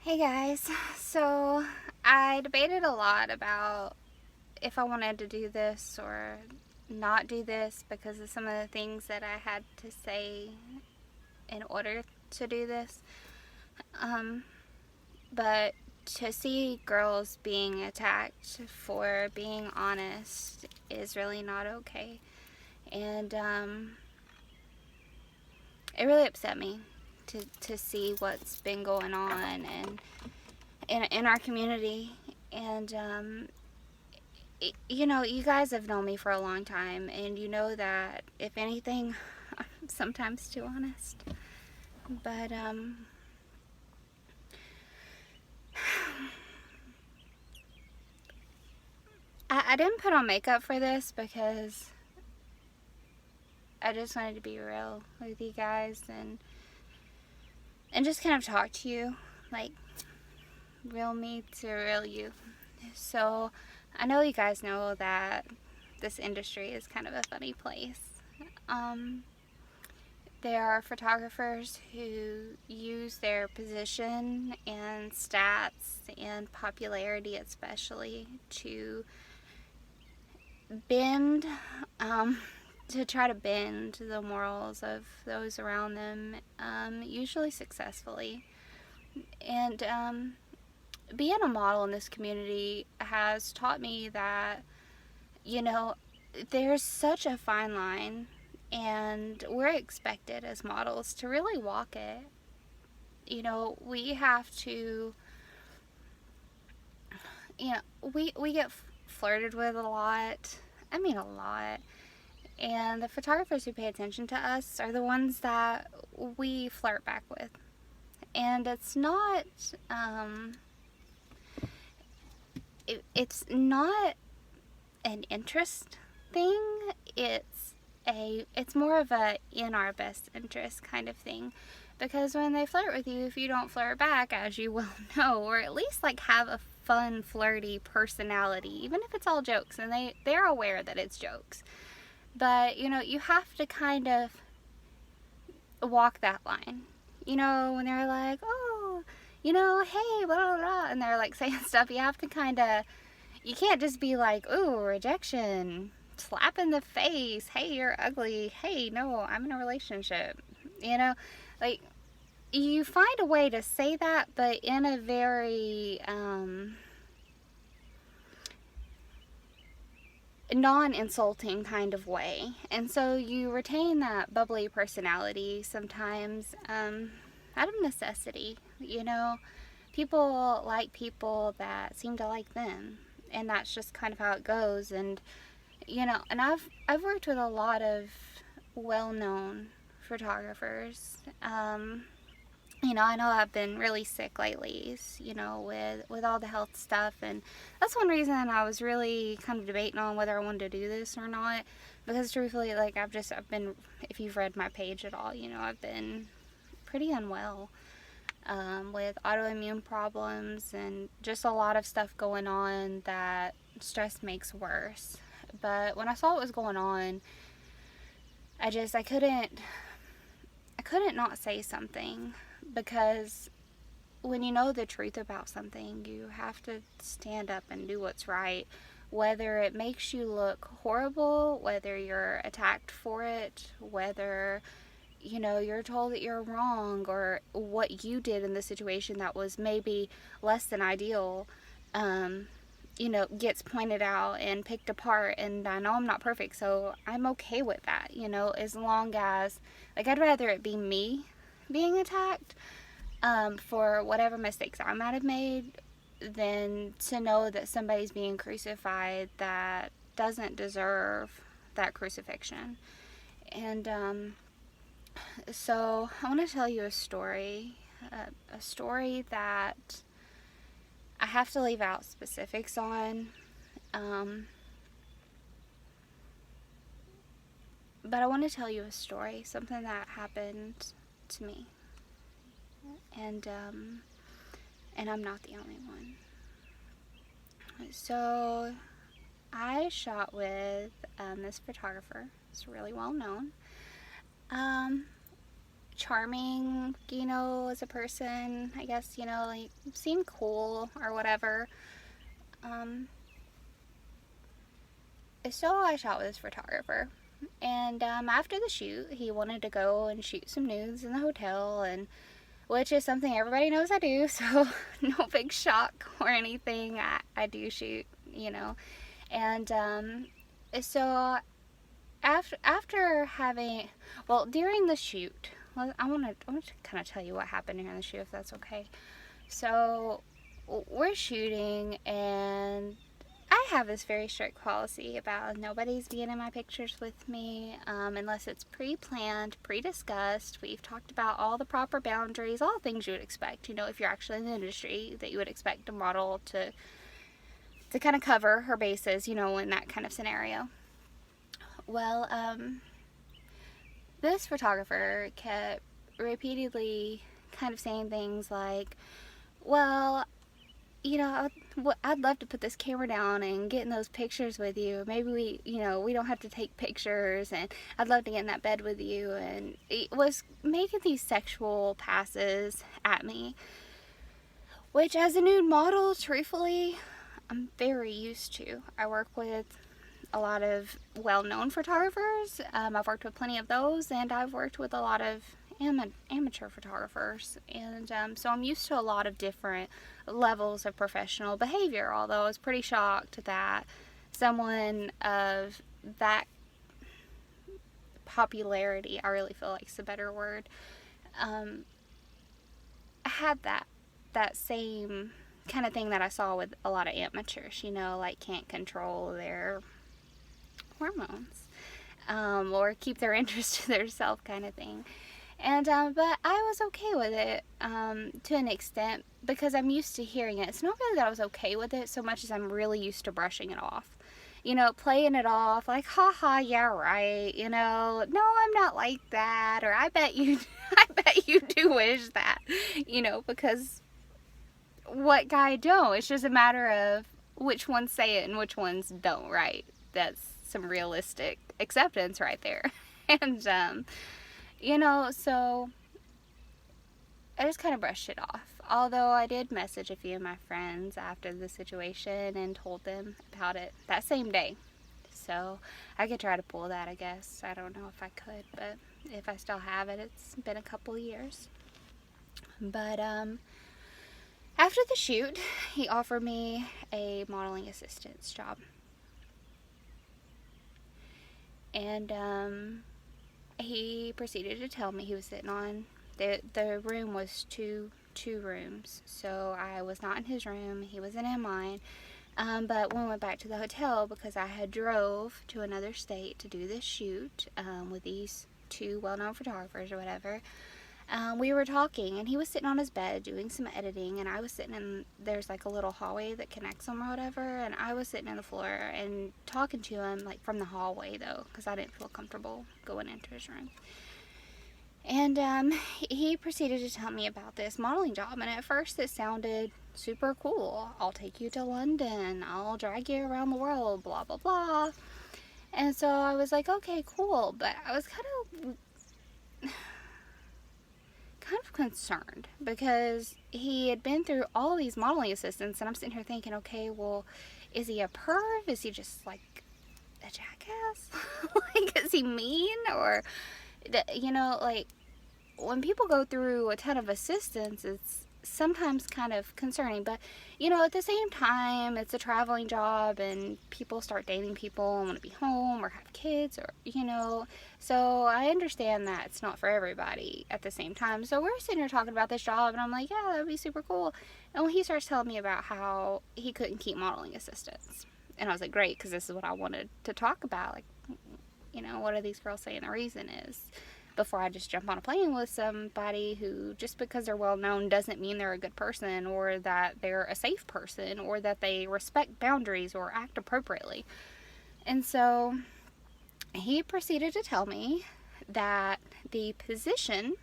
Hey guys, so I debated a lot about if I wanted to do this or not do this because of some of the things that I had to say in order to do this. Um, but to see girls being attacked for being honest is really not okay. And it really upset me to see what's been going on and in our community. And you know, you guys have known me for a long time, and you know that if anything, I'm sometimes too honest. But I didn't put on makeup for this because I just wanted to be real with you guys and just kind of talk to you like real me to real you. So I know you guys know that this industry is kind of a funny place. Um, There are photographers who use their position and stats and popularity, especially, to bend, um, to try to bend the morals of those around them, usually successfully. And being a model in this community has taught me that, you know, there's such a fine line, and we're expected as models to really walk it. You know, we have to, you know, we get flirted with a lot. I mean, a lot. And the photographers who pay attention to us are the ones that we flirt back with. And it's not, it's not an interest thing. It's more of a in our best interest kind of thing, because when they flirt with you, if you don't flirt back, as you well know, or at least like have a fun flirty personality, even if it's all jokes, and they're aware that it's jokes, but you know, you have to kind of walk that line. You know, when they're like, oh, you know, hey, blah blah blah, and they're like saying stuff, you have to kind of, you can't just be like, ooh, rejection, slap in the face, hey, you're ugly, hey, no, I'm in a relationship. You know, like, you find a way to say that, but in a very non-insulting kind of way. And so you retain that bubbly personality sometimes out of necessity. You know, people like people that seem to like them, and that's just kind of how it goes. And you know, and I've worked with a lot of well-known photographers. You know, I know I've been really sick lately, you know, with all the health stuff, and that's one reason I was really kind of debating on whether I wanted to do this or not, because truthfully, like, I've been, if you've read my page at all, you know, I've been pretty unwell, with autoimmune problems and just a lot of stuff going on that stress makes worse. But when I saw what was going on, I couldn't not say something, because when you know the truth about something, you have to stand up and do what's right, whether it makes you look horrible, whether you're attacked for it, whether, you know, you're told that you're wrong, or what you did in the situation that was maybe less than ideal, you know, gets pointed out and picked apart. And I know I'm not perfect, so I'm okay with that, you know, as long as, like, I'd rather it be me being attacked, for whatever mistakes I might have made, than to know that somebody's being crucified that doesn't deserve that crucifixion. And so I want to tell you a story that I have to leave out specifics on, but I want to tell you a story, something that happened to me, and I'm not the only one. So I shot with this photographer. It's really well known. Um, charming, as a person. I guess, like, seemed cool or whatever. Um, so I shot with this photographer. And after the shoot, he wanted to go and shoot some nudes in the hotel, and which is something everybody knows I do, so no big shock or anything. I do shoot, And so after having, well, during the shoot, I want to kind of tell you what happened during the shoot, if that's okay. So we're shooting, and I have this very strict policy about nobody's being in my pictures with me unless it's pre-planned, pre-discussed. We've talked about all the proper boundaries, all the things you would expect, if you're actually in the industry, that you would expect a model to kind of cover her bases, in that kind of scenario. Well, this photographer kept repeatedly kind of saying things like, well, I'd love to put this camera down and get in those pictures with you. Maybe we don't have to take pictures, and I'd love to get in that bed with you. And it was making these sexual passes at me, which as a nude model, truthfully, I'm very used to. I work with a lot of well-known photographers. I've worked with plenty of those, and I've worked with a lot of amateur photographers, and so I'm used to a lot of different levels of professional behavior, although I was pretty shocked that someone of that popularity, I really feel like is a better word, had that same kind of thing that I saw with a lot of amateurs, like can't control their hormones or keep their interest to themselves kind of thing. And but I was okay with it to an extent, because I'm used to hearing it. It's not really that I was okay with it so much as I'm really used to brushing it off, playing it off like, haha, yeah, right, no, I'm not like that, or I bet you do wish that, because what guy don't? It's just a matter of which ones say it and which ones don't, right? That's some realistic acceptance right there. And so I just kind of brushed it off. Although I did message a few of my friends after the situation and told them about it that same day. So I could try to pull that, I guess. I don't know if I could, but if I still have it, it's been a couple years. But after the shoot, he offered me a modeling assistant's job. And he proceeded to tell me, he was sitting on, the room was two rooms, so I was not in his room, he wasn't in mine, but when we went back to the hotel, because I had drove to another state to do this shoot with these two well-known photographers or whatever, we were talking, and he was sitting on his bed doing some editing, and I was sitting in, there's like a little hallway that connects them or whatever, and I was sitting on the floor and talking to him, like from the hallway though, because I didn't feel comfortable going into his room. And he proceeded to tell me about this modeling job, and at first it sounded super cool. I'll take you to London, I'll drag you around the world, blah blah blah. And so I was like, okay, cool, but I was kind of concerned, because he had been through all these modeling assistants, and I'm sitting here thinking, okay, well, is he a perv? Is he just like a jackass? Like, is he mean? Or, like, when people go through a ton of assistants, it's sometimes kind of concerning, but at the same time, it's a traveling job, and people start dating people and want to be home or have kids, or so I understand that it's not for everybody at the same time. So we're sitting here talking about this job, and I'm like, yeah, that'd be super cool. And when he starts telling me about how he couldn't keep modeling assistants, and I was like, great, because this is what I wanted to talk about, like, what are these girls saying the reason is, before I just jump on a plane with somebody who, just because they're well known, doesn't mean they're a good person, or that they're a safe person, or that they respect boundaries or act appropriately. And so he proceeded to tell me that the position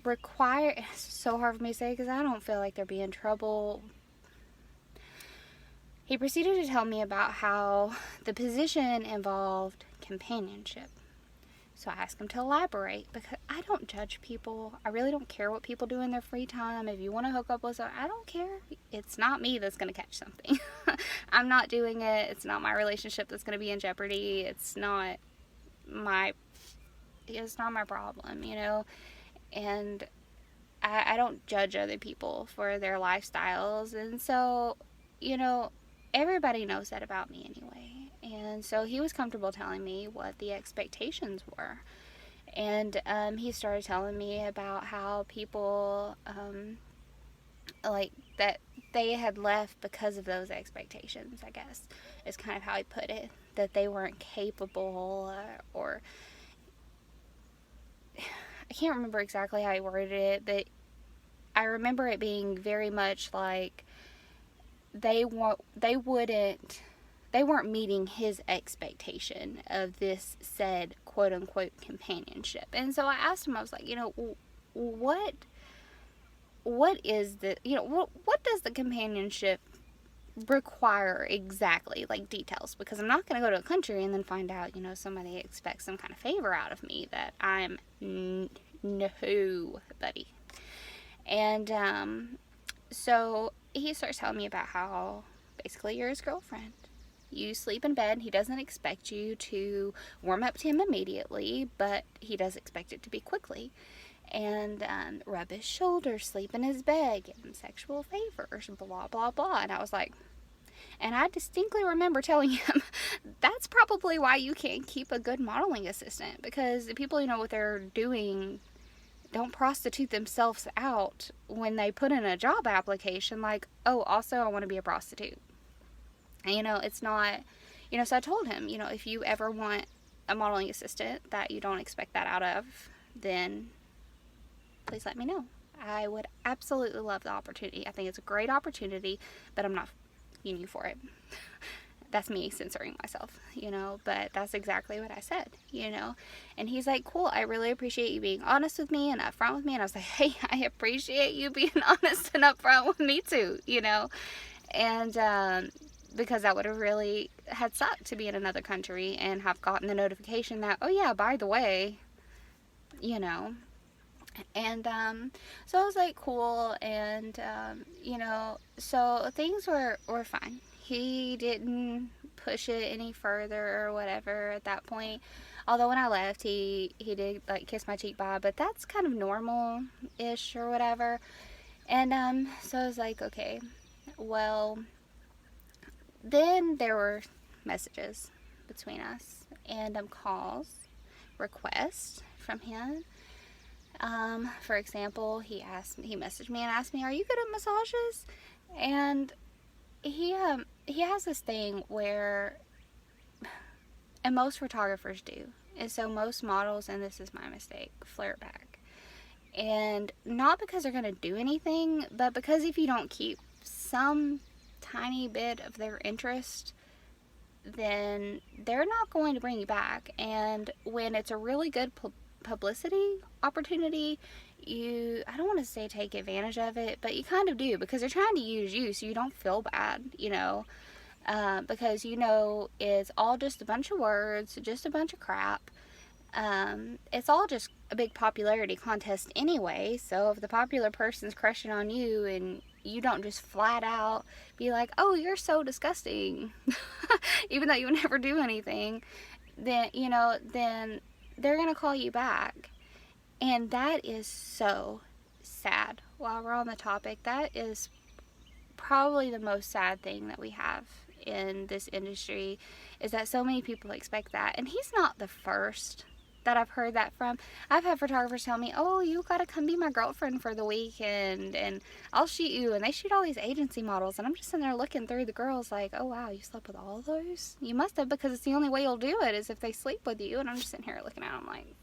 it's so hard for me to say because I don't feel like there'd be in trouble. He proceeded to tell me about how the position involved companionship. So I asked him to elaborate, because I don't judge people. I really don't care what people do in their free time. If you want to hook up with someone, I don't care. It's not me that's going to catch something. I'm not doing it. It's not my relationship that's going to be in jeopardy. My it's not my problem, you know. And I don't judge other people for their lifestyles. And so, you know, everybody knows that about me anyway. And so he was comfortable telling me what the expectations were. And he started telling me about how people, like, that they had left because of those expectations, I guess, is kind of how he put it. That they weren't capable, or I can't remember exactly how he worded it, but I remember it being very much like they weren't meeting his expectation of this said quote unquote companionship. And so I asked him, I was like, you know, what is the, you know, what does the companionship require exactly, like details, because I'm not going to go to a country and then find out, you know, somebody expects some kind of favor out of me that I'm nobody. And so he starts telling me about how basically you're his girlfriend. You sleep in bed. He doesn't expect you to warm up to him immediately, but he does expect it to be quickly. And rub his shoulders, sleep in his bed, give him sexual favors, blah, blah, blah. And I was like, and I distinctly remember telling him, that's probably why you can't keep a good modeling assistant, because the people who know what they're doing don't prostitute themselves out when they put in a job application like, oh, also I want to be a prostitute. And, you know, it's not, you know, so I told him, you know, if you ever want a modeling assistant that you don't expect that out of, then please let me know. I would absolutely love the opportunity. I think it's a great opportunity, but I'm not using you for it. That's me censoring myself, you know, but that's exactly what I said, you know. And he's like, cool, I really appreciate you being honest with me and upfront with me. And I was like, hey, I appreciate you being honest and upfront with me too, you know. And because that would have really had sucked to be in another country and have gotten the notification that, oh yeah, by the way, you know. And so I was like, cool. And you know, so things were fine. He didn't push it any further or whatever at that point. Although when I left, he did like kiss my cheek bye, but that's kind of normal-ish or whatever. And so I was like, okay, well, then there were messages between us and calls, requests from him. For example, he messaged me and asked me, are you good at massages? And he has this thing where, and most photographers do, and so most models, and this is my mistake, flirt back. And not because they're going to do anything, but because if you don't keep some tiny bit of their interest, then they're not going to bring you back. And when it's a really good publicity opportunity, I don't want to say take advantage of it, but you kind of do, because they're trying to use you so you don't feel bad, you know, because, you know, it's all just a bunch of words, just a bunch of crap. It's all just a big popularity contest anyway, so if the popular person's crushing on you and you don't just flat out be like, oh, you're so disgusting, even though you would never do anything, then, you know, then they're going to call you back. And that is so sad. While we're on the topic, that is probably the most sad thing that we have in this industry, is that so many people expect that. And he's not the first that I've heard that from. I've had photographers tell me, oh, you gotta come be my girlfriend for the weekend and I'll shoot you. And they shoot all these agency models, and I'm just sitting there looking through the girls like, oh wow, you slept with all those? You must have, because it's the only way you'll do it is if they sleep with you. And I'm just sitting here looking at them like,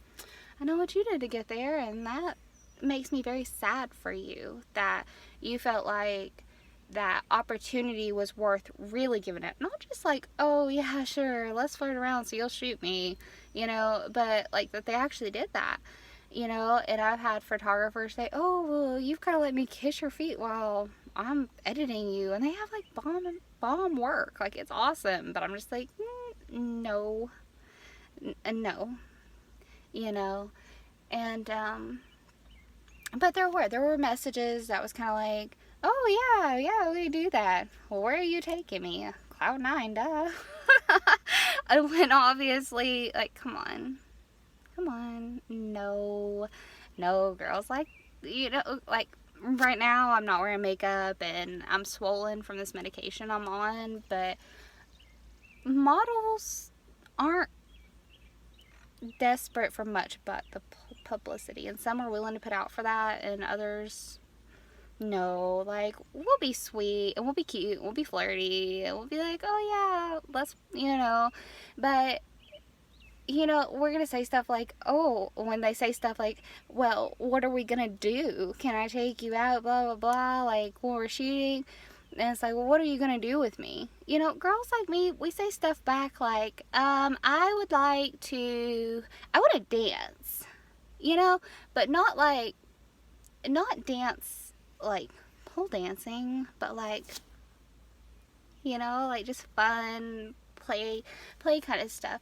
I know what you did to get there, and that makes me very sad for you, that you felt like that opportunity was worth really giving it. Not just like, oh yeah, sure, let's flirt around so you'll shoot me, you know, but like that they actually did that, you know. And I've had photographers say, oh, well, you've got to let me kiss your feet while I'm editing you, and they have like bomb work, like it's awesome, but I'm just like, no, no. you know. And but there were messages that was kind of like, oh yeah, we do that. Well, where are you taking me? Cloud 9, duh. When obviously, like, come on, no, no, girls, like, like, right now I'm not wearing makeup and I'm swollen from this medication I'm on, but models aren't desperate for much but the publicity, and some are willing to put out for that, and others no. Like, we'll be sweet and we'll be cute and we'll be flirty and we'll be like, oh yeah, let's, but we're gonna say stuff like, oh, when they say stuff like, well, what are we gonna do? Can I take you out? Blah blah blah. Like, when we're shooting, and it's like, well, what are you gonna do with me? Girls like me, we say stuff back like, I would like to, I want to dance, but not dance like pole dancing, but like, like just fun play kind of stuff,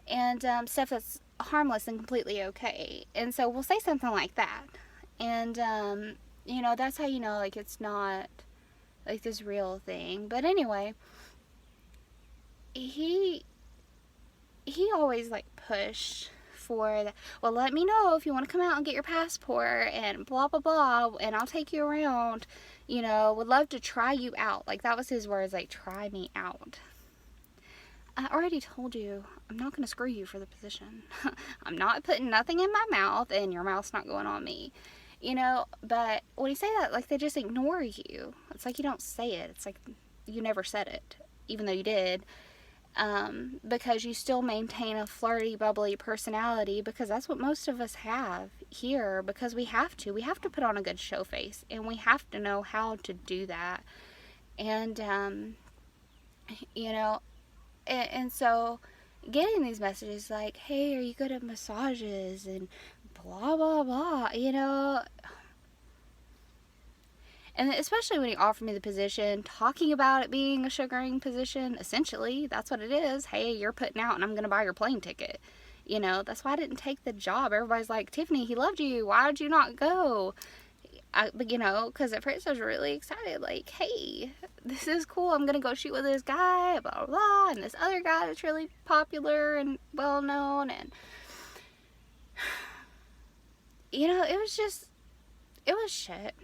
and stuff that's harmless and completely okay. And so we'll say something like that, and that's how like it's not like this real thing. But anyway, he always like pushed for the, well, let me know if you want to come out and get your passport and blah blah blah, and I'll take you around, would love to try you out. Like, that was his words, like, try me out. I already told you I'm not going to screw you for the position. I'm not putting nothing in my mouth, and your mouth's not going on me. But when you say that, like, they just ignore you. It's like you don't say it. It's like you never said it, even though you did. Because you still maintain a flirty, bubbly personality, because that's what most of us have here, because we have to put on a good show face, and we have to know how to do that. And and so getting these messages like, hey, are you good at massages and blah blah blah, and especially when he offered me the position, talking about it being a sugaring position, essentially, that's what it is. Hey, you're putting out and I'm going to buy your plane ticket. That's why I didn't take the job. Everybody's like, Tiffany, he loved you. Why did you not go? Because at first I was really excited. Like, hey, this is cool. I'm going to go shoot with this guy, blah, blah, blah. And this other guy that's really popular and well known. And, it was shit.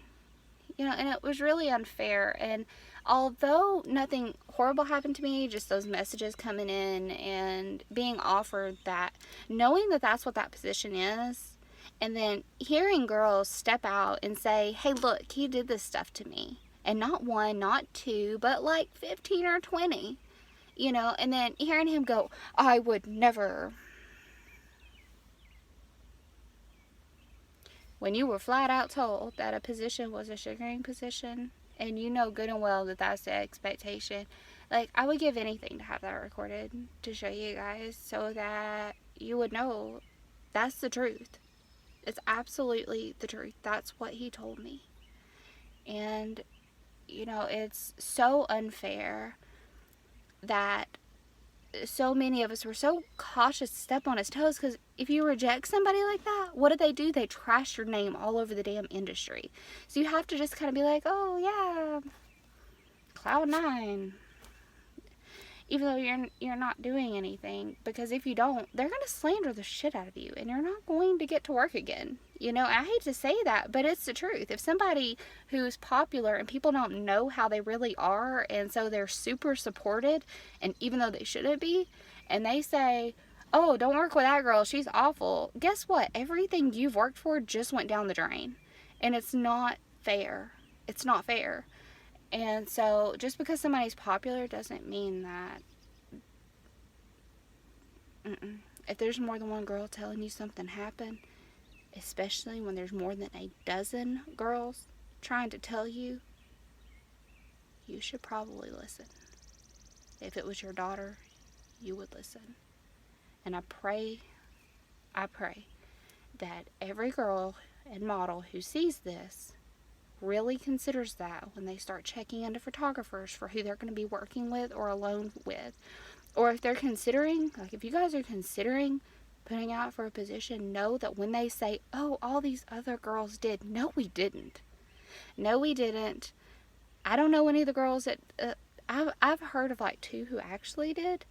And it was really unfair. And although nothing horrible happened to me, just those messages coming in and being offered that, knowing that that's what that position is, and then hearing girls step out and say, hey, look, he did this stuff to me. And not one, not two, but like 15 or 20, and then hearing him go, I would never. When you were flat out told that a position was a sugaring position, and you know good and well that that's the expectation, like, I would give anything to have that recorded to show you guys so that you would know that's the truth. It's absolutely the truth. That's what he told me. And, it's so unfair that so many of us were so cautious to step on his toes, because if you reject somebody like that, what do? They trash your name all over the damn industry. So you have to just kind of be like, oh yeah, Cloud 9, even though you're not doing anything, because if you don't, they're going to slander the shit out of you, and you're not going to get to work again. I hate to say that, but it's the truth. If somebody who's popular and people don't know how they really are, and so they're super supported, and even though they shouldn't be, and they say, oh, don't work with that girl, she's awful, guess what? Everything you've worked for just went down the drain. And it's not fair. It's not fair. And so just because somebody's popular doesn't mean that. If there's more than one girl telling you something happened, especially when there's more than a dozen girls trying to tell you, you should probably listen. If it was your daughter, you would listen. And I pray that every girl and model who sees this really considers that when they start checking into photographers for who they're going to be working with or alone with. Or if they're considering, like if you guys are considering putting out for a position know that when they say, oh, all these other girls did, no, we didn't. No, we didn't. I don't know any of the girls that, I've heard of like 2 who actually did,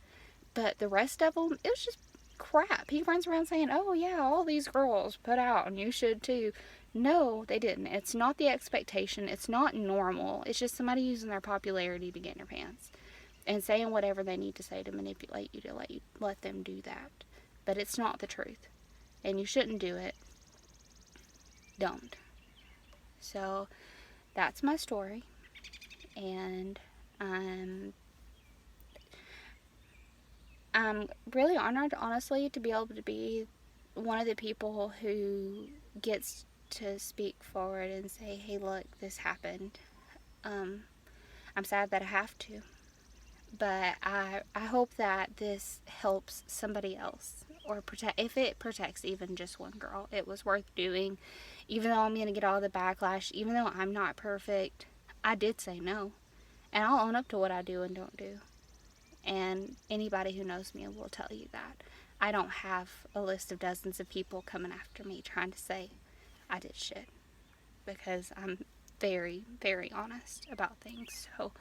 but the rest of them, it was just crap. He runs around saying, oh yeah, all these girls put out and you should too. No, they didn't. It's not the expectation. It's not normal. It's just somebody using their popularity to get in your pants and saying whatever they need to say to manipulate you, to let them do that. But it's not the truth. And you shouldn't do it. Don't. So that's my story. And I'm really honored, honestly, to be able to be one of the people who gets to speak forward and say, hey, look, this happened. I'm sad that I have to. But I hope that this helps somebody else, or if it protects even just one girl, it was worth doing. Even though I'm going to get all the backlash, even though I'm not perfect, I did say no. And I'll own up to what I do and don't do. And anybody who knows me will tell you that. I don't have a list of dozens of people coming after me trying to say I did shit. Because I'm very, very honest about things. So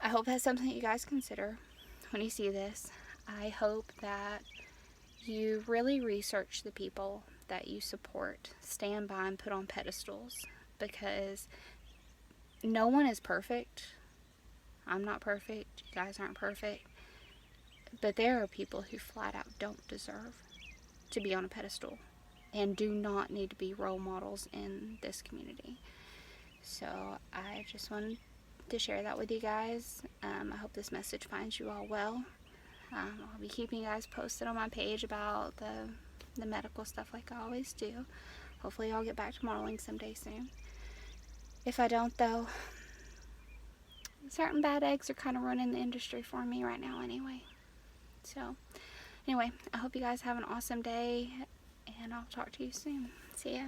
I hope that's something that you guys consider when you see this. I hope that you really research the people that you support, stand by, and put on pedestals. Because no one is perfect. I'm not perfect. You guys aren't perfect. But there are people who flat out don't deserve to be on a pedestal and do not need to be role models in this community. So I just wanted to share that with you guys. I hope this message finds you all well. I'll be keeping you guys posted on my page about the medical stuff like I always do. Hopefully I'll get back to modeling someday soon. If I don't, though, certain bad eggs are kind of running the industry for me right now anyway. So, anyway, I hope you guys have an awesome day, and I'll talk to you soon. See ya.